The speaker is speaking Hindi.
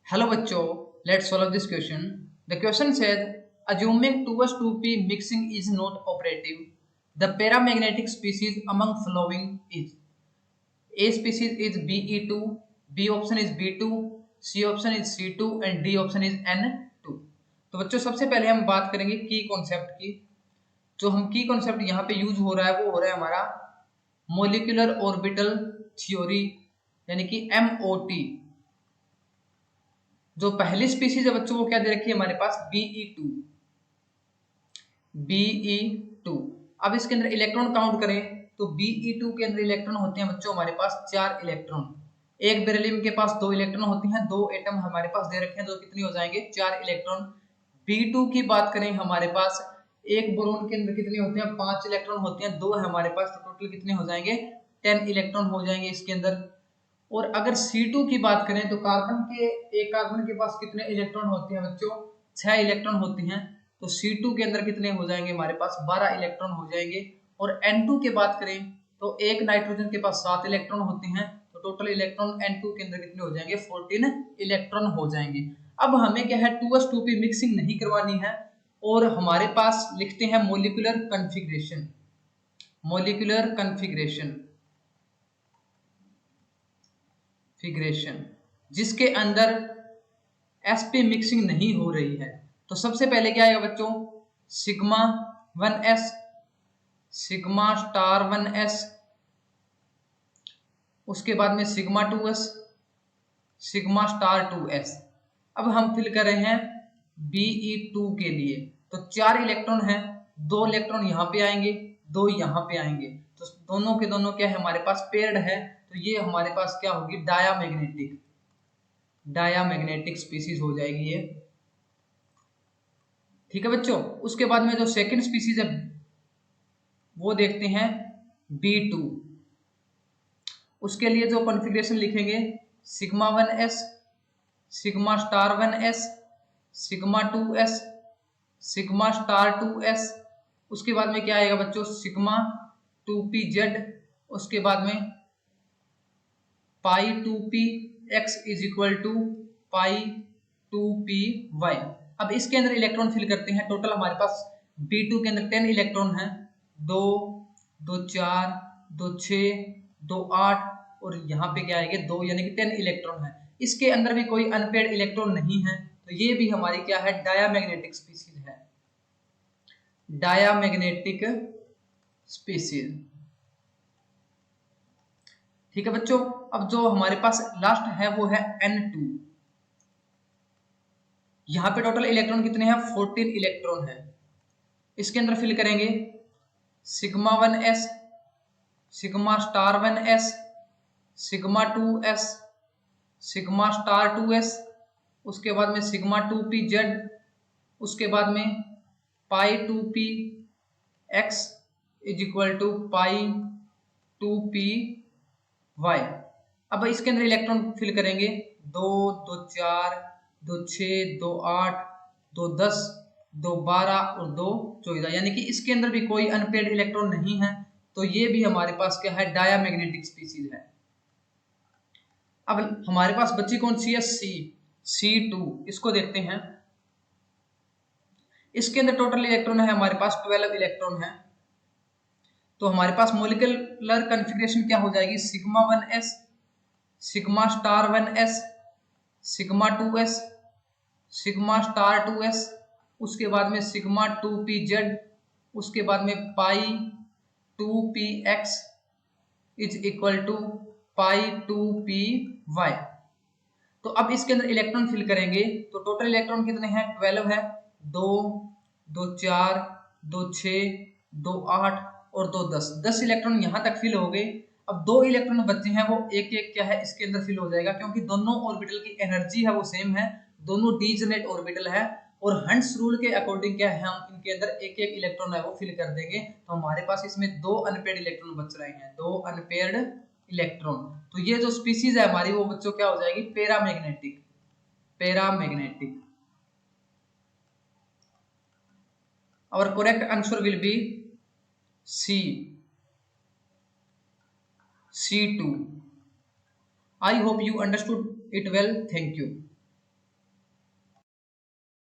Hello बच्चों, let's solve this question. The question said, assuming 2s2p mixing is not operative, the paramagnetic species among following is A species is Be2, B option is B2, C option is C2 and D option is N2. तो बच्चों सबसे पहले हम बात करेंगे की कॉन्सेप्ट की। जो हम की कॉन्सेप्ट यहाँ पे यूज हो रहा है वो हो रहा है हमारा मोलिकुलर ऑर्बिटल थ्योरी यानी कि MOT। जो पहली स्पीसीज है बच्चों वो क्या दे रखी है हमारे पास Be2। अब इसके अंदर इलेक्ट्रॉन काउंट करें तो Be2 के अंदर इलेक्ट्रॉन होते हैं बच्चों हमारे पास 4 इलेक्ट्रॉन। एक बेरिलियम के पास 2 इलेक्ट्रॉन होती हैं, 2 एटम हमारे पास दे रखे हैं, तो कितनी हो जाएंगे 4 इलेक्ट्रॉन। B2 की बात करें हमारे पास एक बोरोन के अंदर कितने होते हैं 5 इलेक्ट्रॉन होते हैं, 2 है हमारे पास, तो टोटल कितने हो जाएंगे 10 इलेक्ट्रॉन हो जाएंगे इसके अंदर। और अगर C2 की बात करें तो एक कार्बन के पास कितने इलेक्ट्रॉन होते हैं बच्चों 6 इलेक्ट्रॉन होती हैं, तो C2 के अंदर कितने हो जाएंगे हमारे पास 12 इलेक्ट्रॉन हो जाएंगे। और N2 की बात करें तो एक नाइट्रोजन के पास 7 इलेक्ट्रॉन होते हैं, तो टोटल इलेक्ट्रॉन N2 के अंदर कितने हो जाएंगे 14 इलेक्ट्रॉन हो जाएंगे। अब हमें क्या है 2s2p मिक्सिंग नहीं करवानी है और हमारे पास लिखते हैं मोलिकुलर कन्फिग्रेशन। जिसके अंदर sp मिक्सिंग नहीं हो रही है। तो सबसे पहले क्या आएगा बच्चों sigma 1s, sigma star 1s, उसके बाद में sigma 2s, sigma star 2s। अब हम फिल कर रहे हैं Be2 के लिए, तो 4 इलेक्ट्रॉन है, 2 इलेक्ट्रॉन यहाँ पे आएंगे, 2 यहाँ पे आएंगे, तो दोनों के दोनों क्या है हमारे पास पेयर्ड है, तो ये हमारे पास क्या होगी डायामैग्नेटिक स्पीसीज हो जाएगी ये। ठीक है बच्चों। उसके बाद में जो सेकंड स्पीसीज है वो देखते हैं B2। उसके लिए जो कॉन्फ़िगरेशन लिखेंगे sigma 1s, sigma star 1s, sigma 2s, sigma star 2s। उसके बाद में क्या आएगा बच्चों सिग्मा 2pz, उसके बाद में pi 2p x is equal to pi 2py। अब इसके अंदर इलेक्ट्रॉन फिल करते हैं। टोटल हमारे पास B2 के अंदर 10 इलेक्ट्रॉन है, 2 2 4 2 6 2 8 और यहाँ पे क्या आएंगे 2, यानी कि 10 इलेक्ट्रॉन है। इसके अंदर भी कोई अनपेयर्ड इलेक्ट्रॉन नहीं है, तो ये भी हमारी क्या है डायामैग्नेटिक स्पीसीज है, डायामैग्नेटिक स्पीसीज। ठीक है बच्चों। अब जो हमारे पास लास्ट है वो है N2। यहाँ पे टोटल इलेक्ट्रॉन कितने हैं 14 इलेक्ट्रॉन है। इसके अंदर फिल करेंगे sigma 1s, sigma star 1s, sigma 2s, sigma star 2s, उसके बाद में सिग्मा 2pz, उसके बाद में pi 2px is equal to pi 2py। अब इसके अंदर इलेक्ट्रॉन फिल करेंगे 2 2 4 2 6 2 8 2 10 2 12 और 2 14, यानी कि इसके अंदर भी कोई अनपेयर्ड इलेक्ट्रॉन नहीं है, तो ये भी हमारे पास क्या है डायामैग्नेटिक स्पीसीज है। अब हमारे पास बची कौन सी है C2। इसको देखते हैं। इसके अंदर टोटल इलेक्ट्रॉन है हमारे पास 12 इलेक्ट्रॉन है, तो हमारे पास मोलिकुलर कन्फिग्रेशन क्या हो जाएगी sigma 1s, sigma star 1s, sigma 2s, sigma star 2s, उसके बाद में सिग्मा 2pz, उसके बाद में pi 2px is equal to pi 2py। तो अब इसके अंदर इलेक्ट्रॉन फिल करेंगे तो टोटल इलेक्ट्रॉन कितने हैं 12 है, 2 2 4 2 6 2 8 और 2 10 इलेक्ट्रॉन यहाँ तक फिल हो गए। अब 2 इलेक्ट्रॉन बचे हैं वो एक एक क्या है इसके अंदर फिल हो जाएगा, क्योंकि दोनों ऑर्बिटल की एनर्जी है वो सेम है, दोनों डीजनेट ऑर्बिटल है, और हंट्स रूल के अकॉर्डिंग क्या है हम इनके अंदर एक एक इलेक्ट्रॉन है वो फिल कर देंगे। तो हमारे पास इसमें 2 अनपेयर्ड इलेक्ट्रॉन बच रहे हैं, 2 अनपेयर्ड इलेक्ट्रॉन। तो ये जो स्पीसीज है हमारी वो बच्चों क्या हो जाएगी paramagnetic. Our correct answer will be C2. I hope you understood it well. Thank you.